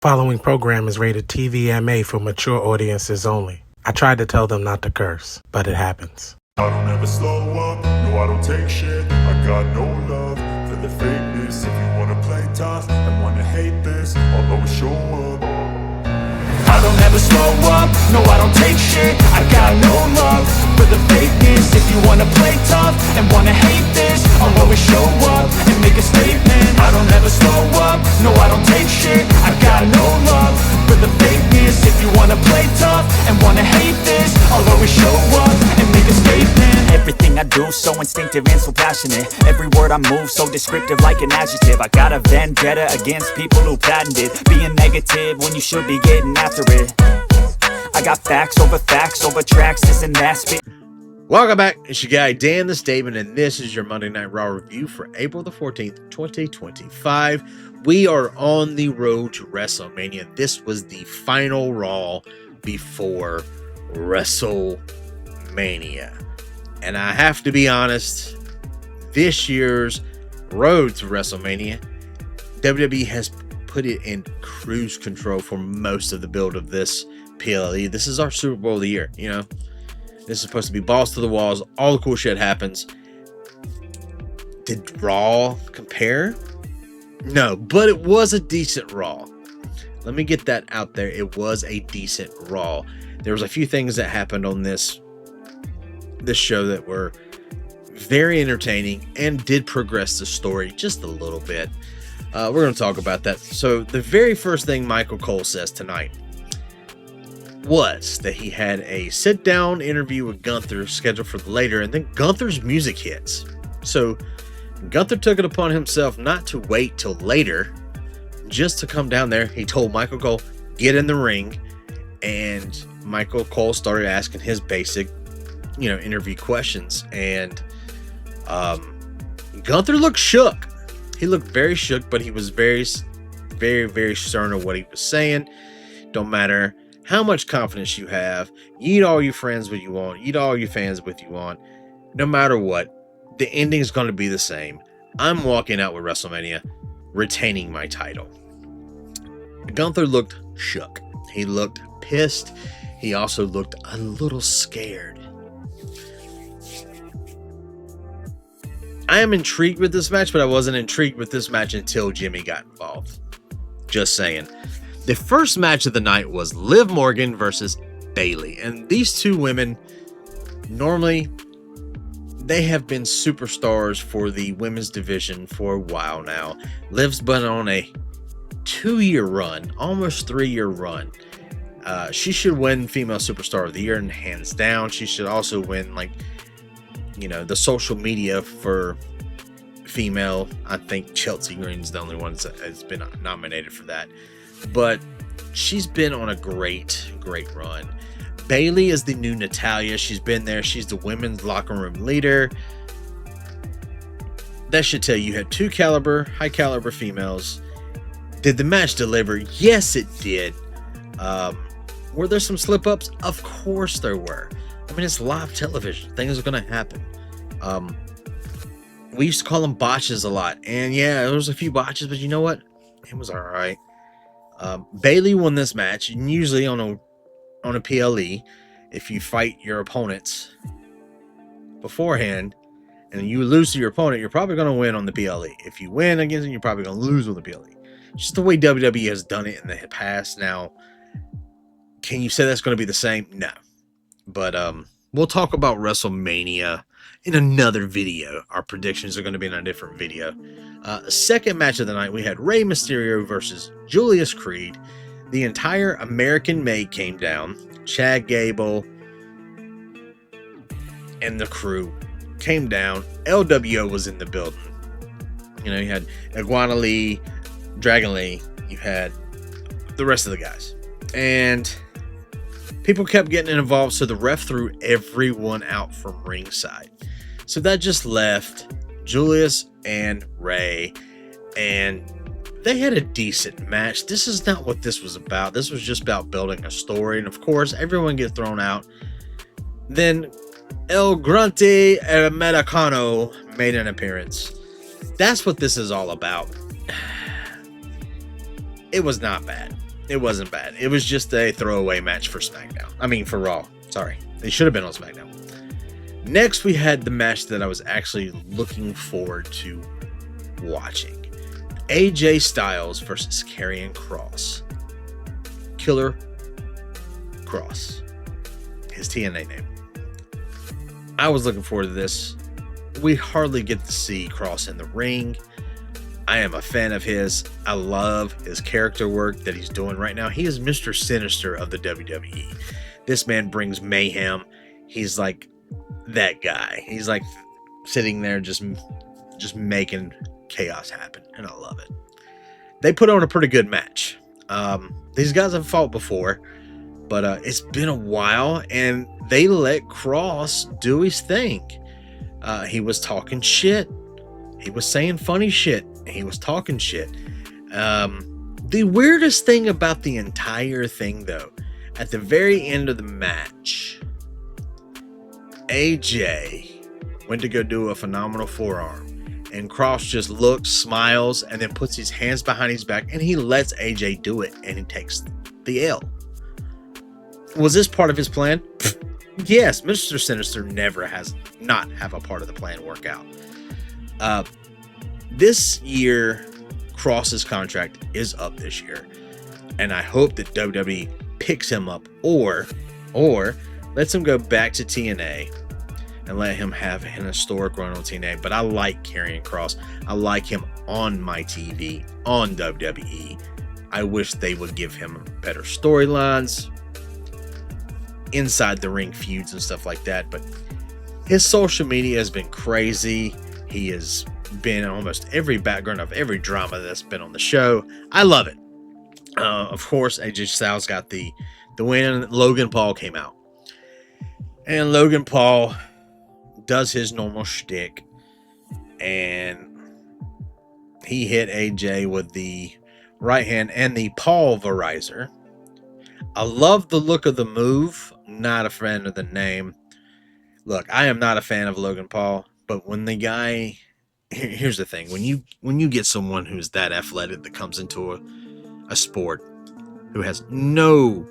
Following program is rated TVMA for mature audiences only. I tried to tell them not to curse, but it happens. I don't ever slow up, no I don't take shit. I got no love for the fakeness. If you wanna play tough and wanna hate this, I'll always show up. I don't ever slow up, no I don't take shit. I got no love for the fakeness. If you wanna play tough and wanna hate this, I'll always show up and make a statement. I don't ever slow up, no I don't take shit. I got no love for the fakeness. If you wanna play tough and wanna hate this, I'll always show up and make a statement. Everything I do so instinctive and so passionate. Every word I move so descriptive like an adjective. I got a vendetta against people who patented being negative when you should be getting after it. I got facts over tracks, this and that spit. Welcome back. It's your guy Dan the Statement, and this is your Monday Night Raw review for April the 14th, 2025. We are on the road to WrestleMania. This was the final Raw before WrestleMania. And I have to be honest, this year's road to WrestleMania, WWE has put it in cruise control for most of the build of this PLE. This is our Super Bowl of the year, you know. This is supposed to be balls to the walls. All the cool shit happens. Did Raw compare? No, but it was a decent Raw. Let me get that out there. It was a decent Raw. There was a few things that happened on this show that were very entertaining and did progress the story just a little bit. We're going to talk about that. So the very first thing Michael Cole says tonight was that he had a sit-down interview with Gunther scheduled for later, and then Gunther's music hits. So Gunther took it upon himself not to wait till later, just to come down there. He told Michael Cole, get in the ring, and Michael Cole started asking his basic, interview questions, and Gunther looked shook. He looked very shook, but he was very, very, very certain of what he was saying. Don't matter how much confidence you have, eat all your friends what you want, eat all your fans what you want. No matter what, the ending is going to be the same. I'm walking out with WrestleMania, retaining my title. Gunther looked shook. He looked pissed. He also looked a little scared. I am intrigued with this match, but I wasn't intrigued with this match until Jimmy got involved. Just saying. The first match of the night was Liv Morgan versus Bayley. And these two women, normally, they have been superstars for the women's division for a while now. Liv's been on a 2-year run, almost 3-year run. She should win Female Superstar of the Year, and hands down. She should also win, the social media for female. I think Chelsea Green's the only one that has been nominated for that. But she's been on a great, great run. Bayley is the new Natalya. She's been there. She's the women's locker room leader. That should tell you had high caliber females. Did the match deliver? Yes, it did. Were there some slip ups? Of course there were. I mean, it's live television. Things are going to happen. We used to call them botches a lot. And yeah, there was a few botches, but you know what? It was all right. Bayley won this match. And usually on a PLE, if you fight your opponents beforehand and you lose to your opponent, you're probably going to win on the PLE. If you win against them, you're probably going to lose on the PLE. Just the way WWE has done it in the past. Now, can you say that's going to be the same? No. But we'll talk about WrestleMania in another video. Our predictions are going to be in a different video. Second match of the night, we had Rey Mysterio versus Julius Creed. The entire American Made came down. Chad Gable and the crew came down. LWO was in the building. You had Iguana Lee, Dragon Lee. You had the rest of the guys. And people kept getting involved, so the ref threw everyone out from ringside. So that just left Julius and Rey, and they had a decent match. This is not what this was about. This was just about building a story, and of course, everyone get thrown out. Then El Grande Americano made an appearance. That's what this is all about. It was not bad. It wasn't bad. It was just a throwaway match for SmackDown. I mean, for Raw. Sorry. They should have been on SmackDown. Next, we had the match that I was actually looking forward to watching. AJ Styles versus Karrion Kross. Killer Kross. His TNA name. I was looking forward to this. We hardly get to see Kross in the ring. I am a fan of his. I love his character work that he's doing right now. He is Mr. Sinister of the WWE. This man brings mayhem. He's like that guy. He's like sitting there just making chaos happen, and I love it. They put on a pretty good match. These guys have fought before, but it's been a while, and they let Kross do his thing. He was talking shit. He was saying funny shit. He was talking shit. The weirdest thing about the entire thing, though, at the very end of the match, AJ went to go do a phenomenal forearm, and Kross just looks, smiles, and then puts his hands behind his back, and he lets AJ do it, and he takes the L. Was this part of his plan? Yes, Mr. Sinister never has not have a part of the plan work out. This year, Kross's contract is up this year, and I hope that WWE picks him up or lets him go back to TNA and let him have an historic run on TNA. But I like Karrion Kross. I like him on my TV, on WWE. I wish they would give him better storylines, inside the ring feuds and stuff like that. But his social media has been crazy. He has been in almost every background of every drama that's been on the show. I love it. Of course, AJ Styles got the win, and Logan Paul came out. And Logan Paul does his normal shtick, and he hit AJ with the right hand and the pulverizer. I love the look of the move. Not a fan of the name. Look, I am not a fan of Logan Paul, but when the guy... Here's the thing. When you get someone who's that athletic that comes into a sport, who has no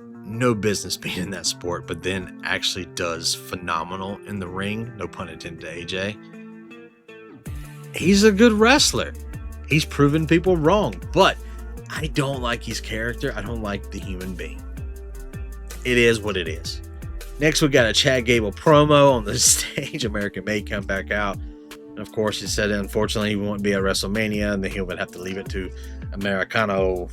business being in that sport, but then actually does phenomenal in the ring, no pun intended to AJ, he's a good wrestler. He's proven people wrong, but I don't like his character. I don't like the human being. It is what it is. Next, we got a Chad Gable promo on the stage. American May come back out. And of course, he said, unfortunately, he won't be at WrestleMania, and then he would have to leave it to Americano,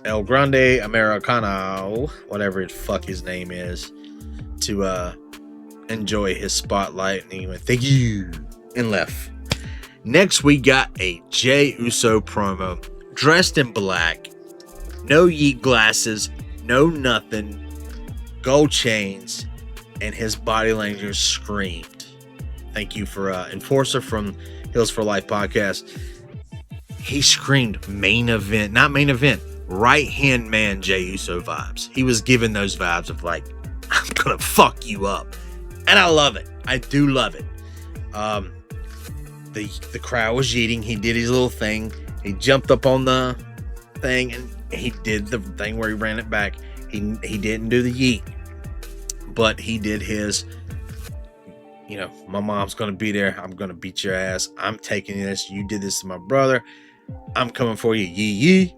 El Grande Americano, whatever the fuck his name is, to enjoy his spotlight. And he went, thank you, and left. Next, we got a Jey Uso promo, dressed in black, no yeet glasses, no nothing, gold chains, and his body language screamed. Thank you for Enforcer from Hills for Life podcast. He screamed main event, not main event, right hand man Jey Uso vibes. He was giving those vibes of like, I'm gonna fuck you up, and I love it. I do love it. The crowd was yeeting. He did his little thing. He jumped up on the thing and he did the thing where he ran it back. He didn't do the yeet, but he did his. You know, my mom's going to be there. I'm going to beat your ass. I'm taking this. You did this to my brother. I'm coming for you. Yee yee.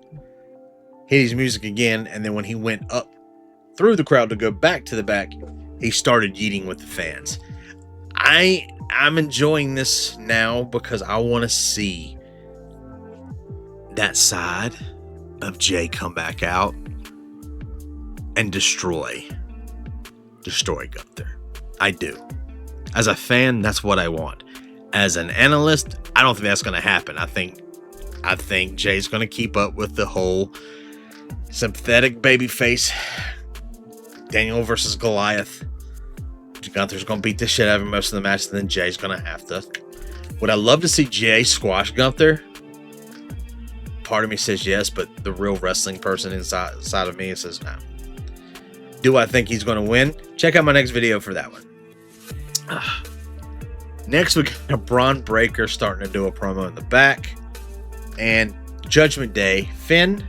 Hit his music again. And then when he went up through the crowd to go back to the back, he started yeeting with the fans. I'm enjoying this now because I want to see that side of Jay come back out and destroy Gunther. I do. As a fan, that's what I want. As an analyst, I don't think that's going to happen. I think Jay's going to keep up with the whole sympathetic babyface Daniel versus Goliath. Gunther's going to beat the shit out of him most of the match, and then Jay's going to have to. Would I love to see Jay squash Gunther? Part of me says yes, but the real wrestling person inside of me says no. Do I think he's going to win? Check out my next video for that one. Next, we got a Braun Breaker starting to do a promo in the back. And Judgment Day, Finn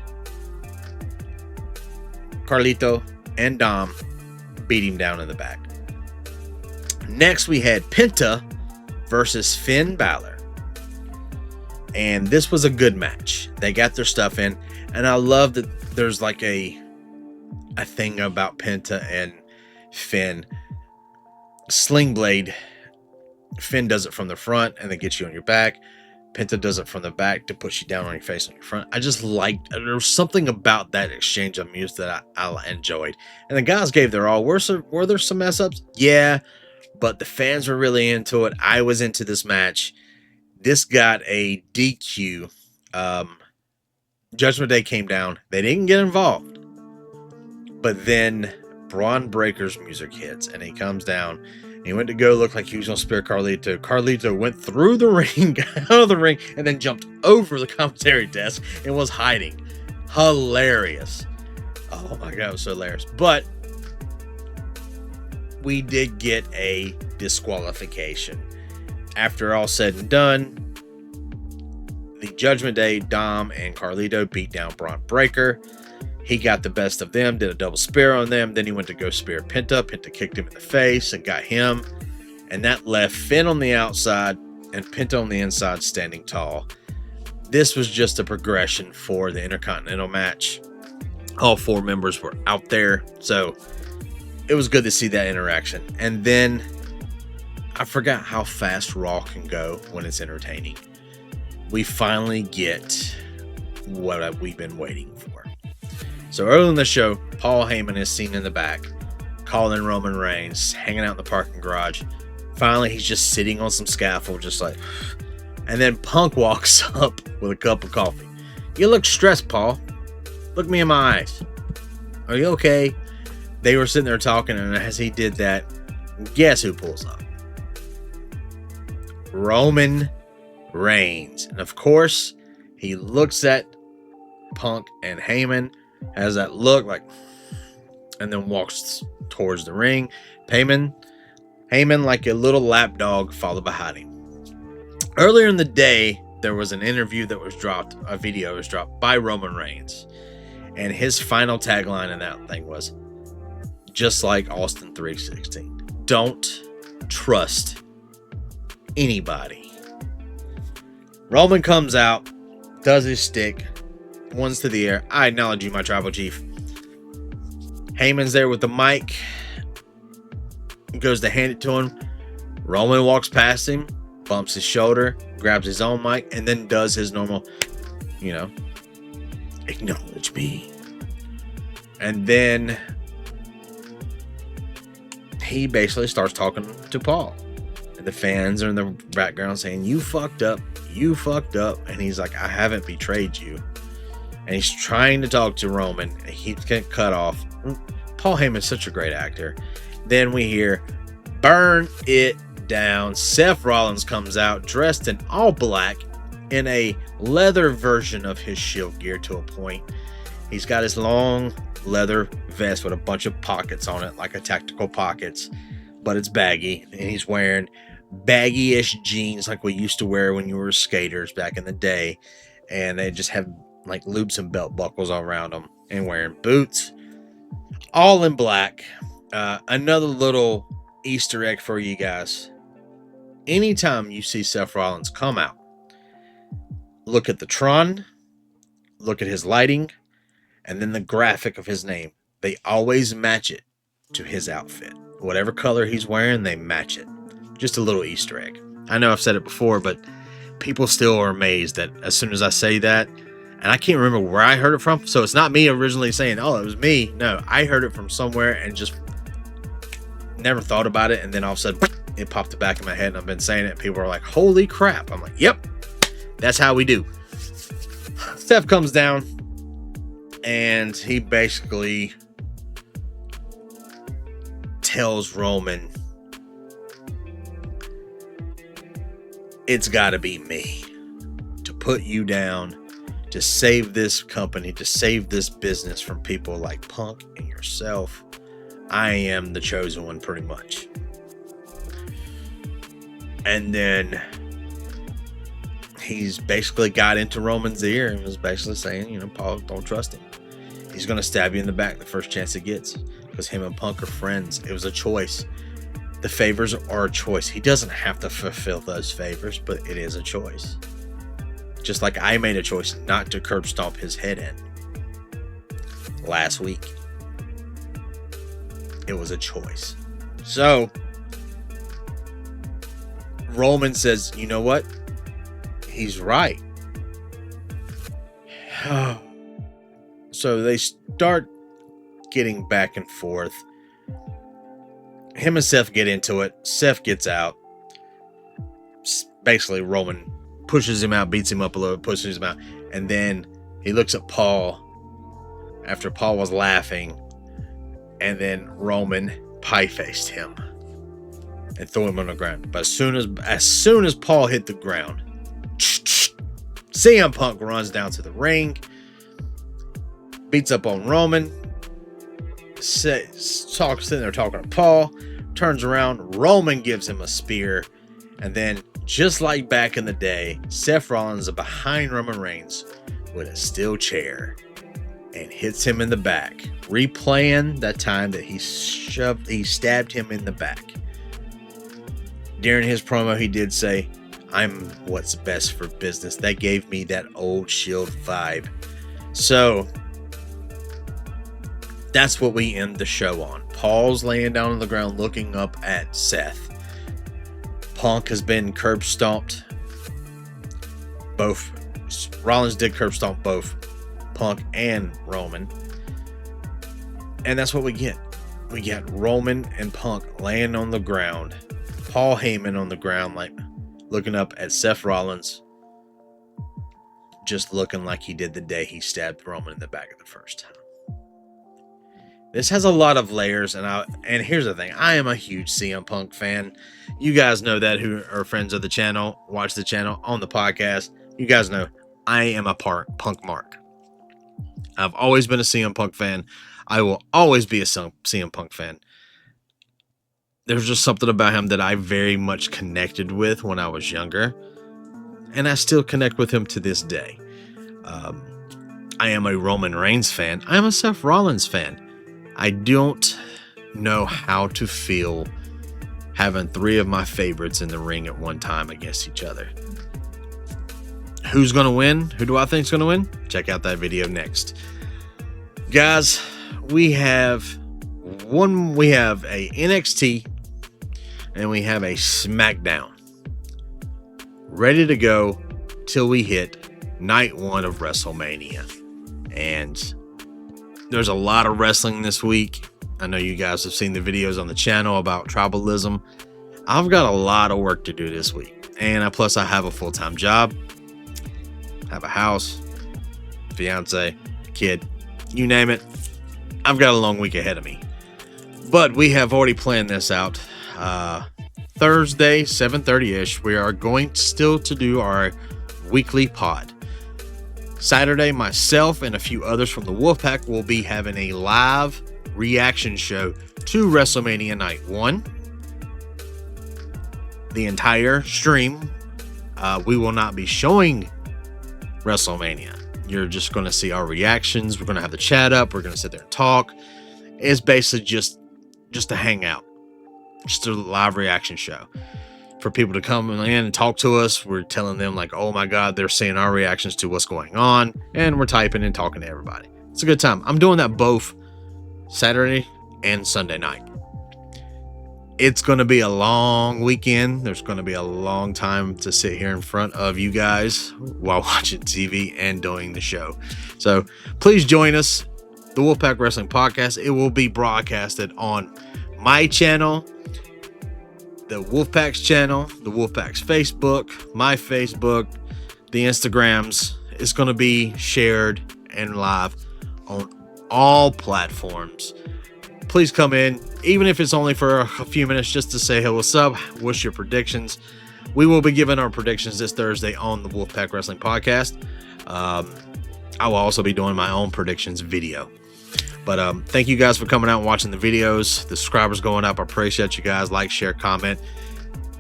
Carlito, and Dom beat him down in the back. Next, we had Penta versus Finn Balor. And this was a good match. They got their stuff in. And I love that there's like a thing about Penta and Finn. Sling Blade, Finn does it from the front and then gets you on your back. Penta does it from the back to push you down on your face on your front. I just liked, there was something about that exchange of moves that I enjoyed. And the guys gave their all. Were there some mess ups? Yeah, but the fans were really into it. I was into this match. This got a DQ. Judgment Day came down. They didn't get involved. But then Braun Breaker's music hits and he comes down. He went to go look like he was going to spear Carlito. Carlito went through the ring, out of the ring, and then jumped over the commentary desk and was hiding. Hilarious. Oh my God, it was so hilarious. But we did get a disqualification. After all said and done, the Judgment Day, Dom and Carlito beat down Braun Breaker. He got the best of them, did a double spear on them. Then he went to go spear Penta. Penta kicked him in the face and got him. And that left Finn on the outside and Penta on the inside standing tall. This was just a progression for the Intercontinental match. All four members were out there. So it was good to see that interaction. And then I forgot how fast Raw can go when it's entertaining. We finally get what we've been waiting for. So early in the show, Paul Heyman is seen in the back, calling Roman Reigns, hanging out in the parking garage. Finally, he's just sitting on some scaffold, just like, and then Punk walks up with a cup of coffee. You look stressed, Paul. Look me in my eyes. Are you okay? They were sitting there talking, and as he did that, guess who pulls up? Roman Reigns. And of course, he looks at Punk and Heyman, has that look like, and then walks towards the ring. Heyman like a little lap dog followed behind him. Earlier in the day, there was an interview that was dropped, a video was dropped by Roman Reigns, and his final tagline in that thing was, just like Austin 3:16, don't trust anybody. Roman comes out, does his stick, one's to the air. I acknowledge you, my tribal chief. Heyman's there with the mic. He goes to hand it to him. Roman walks past him, bumps his shoulder, grabs his own mic, and then does his normal, acknowledge me. And then he basically starts talking to Paul. And the fans are in the background saying, you fucked up. You fucked up. And he's like, I haven't betrayed you. And he's trying to talk to Roman, and he gets cut off. Paul Heyman's such a great actor. Then we hear, burn it down. Seth Rollins comes out dressed in all black in a leather version of his Shield gear to a point. He's got his long leather vest with a bunch of pockets on it, like a tactical pockets, but it's baggy. And he's wearing baggy-ish jeans like we used to wear when you were skaters back in the day. And they just have like loops and belt buckles all around them, and wearing boots, all in black. Another little Easter egg for you guys. Anytime you see Seth Rollins come out, look at the Tron, look at his lighting, and then the graphic of his name. They always match it to his outfit. Whatever color he's wearing, they match it. Just a little Easter egg. I know I've said it before, but people still are amazed that as soon as I say that, and I can't remember where I heard it from. So it's not me originally saying, oh, it was me. No, I heard it from somewhere and just never thought about it. And then all of a sudden, it popped the back of my head, and I've been saying it. People are like, holy crap. I'm like, yep, that's how we do. Seth comes down, and he basically tells Roman, it's got to be me to put you down, to save this company, to save this business from people like Punk and yourself. I am the chosen one, pretty much. And then he's basically got into Roman's ear and was basically saying, Paul, don't trust him. He's going to stab you in the back the first chance he gets, because him and Punk are friends. It was a choice. The favors are a choice. He doesn't have to fulfill those favors, but it is a choice. Just like I made a choice not to curb stomp his head in last week. It was a choice. So Roman says, you know what? He's right. So they start getting back and forth. Him and Seth get into it. Seth gets out. Basically, Roman pushes him out, beats him up a little, pushes him out. And then he looks at Paul after Paul was laughing. And then Roman pie-faced him and threw him on the ground. But as soon as Paul hit the ground, CM Punk runs down to the ring, beats up on Roman, sitting there talking to Paul, turns around, Roman gives him a spear, and then just like back in the day, Seth Rollins is behind Roman Reigns with a steel chair and hits him in the back, replaying that time that he stabbed him in the back. During his promo, he did say, "I'm what's best for business." That gave me that old Shield vibe. So that's what we end the show on. Paul's laying down on the ground looking up at Seth. Punk has been curb stomped. Rollins did curb stomp both Punk and Roman. And that's what we get. We get Roman and Punk laying on the ground. Paul Heyman on the ground, like looking up at Seth Rollins, just looking like he did the day he stabbed Roman in the back of the first time. This has a lot of layers, and here's the thing. I am a huge CM Punk fan. You guys know that, who are friends of the channel, watch the channel, on the podcast. You guys know I am a Punk mark. I've always been a CM Punk fan. I will always be a CM Punk fan. There's just something about him that I very much connected with when I was younger, and I still connect with him to this day. I am a Roman Reigns fan. I am a Seth Rollins fan. I don't know how to feel having three of my favorites in the ring at one time against each other. Who's going to win? Who do I think is going to win? Check out that video next. Guys, we have a NXT and we have a SmackDown ready to go till we hit night one of WrestleMania. And there's a lot of wrestling this week. I know you guys have seen the videos on the channel about tribalism. I've got a lot of work to do this week. And plus I have a full-time job, have a house, fiance, kid, you name it. I've got a long week ahead of me. But we have already planned this out. Thursday, 7:30-ish, we are going still to do our weekly pod. Saturday, myself and a few others from the WOLFPACK will be having a live reaction show to WrestleMania Night 1. The entire stream, we will not be showing WrestleMania. You're just going to see our reactions. We're going to have the chat up. We're going to sit there and talk. It's basically just a hangout. Just a live reaction show for people to come in and talk to us. We're telling them like, oh my God, they're seeing our reactions to what's going on. And we're typing and talking to everybody. It's a good time. I'm doing that both Saturday and Sunday night. It's going to be a long weekend. There's going to be a long time to sit here in front of you guys while watching TV and doing the show. So please join us, the WOLFPACK Wrestling Podcast. It will be broadcasted on my channel, the WOLFPACK's channel, the WOLFPACK's Facebook, my Facebook, the Instagrams. It's going to be shared and live on all platforms. Please come in, even if it's only for a few minutes, just to say, hey, what's up? What's your predictions? We will be giving our predictions this Thursday on the WOLFPACK Wrestling Podcast. I will also be doing my own predictions video. But thank you guys for coming out and watching the videos. The subscribers going up. I appreciate you guys. Like, share, comment.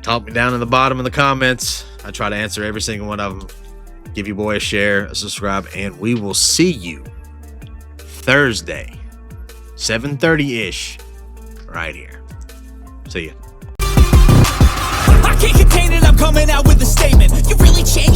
Talk me down in the bottom in the comments. I try to answer every single one of them. Give you boy a share, a subscribe, and we will see you Thursday, 7:30-ish, right here. See ya. I can't contain it, I'm coming out with a statement. You really changed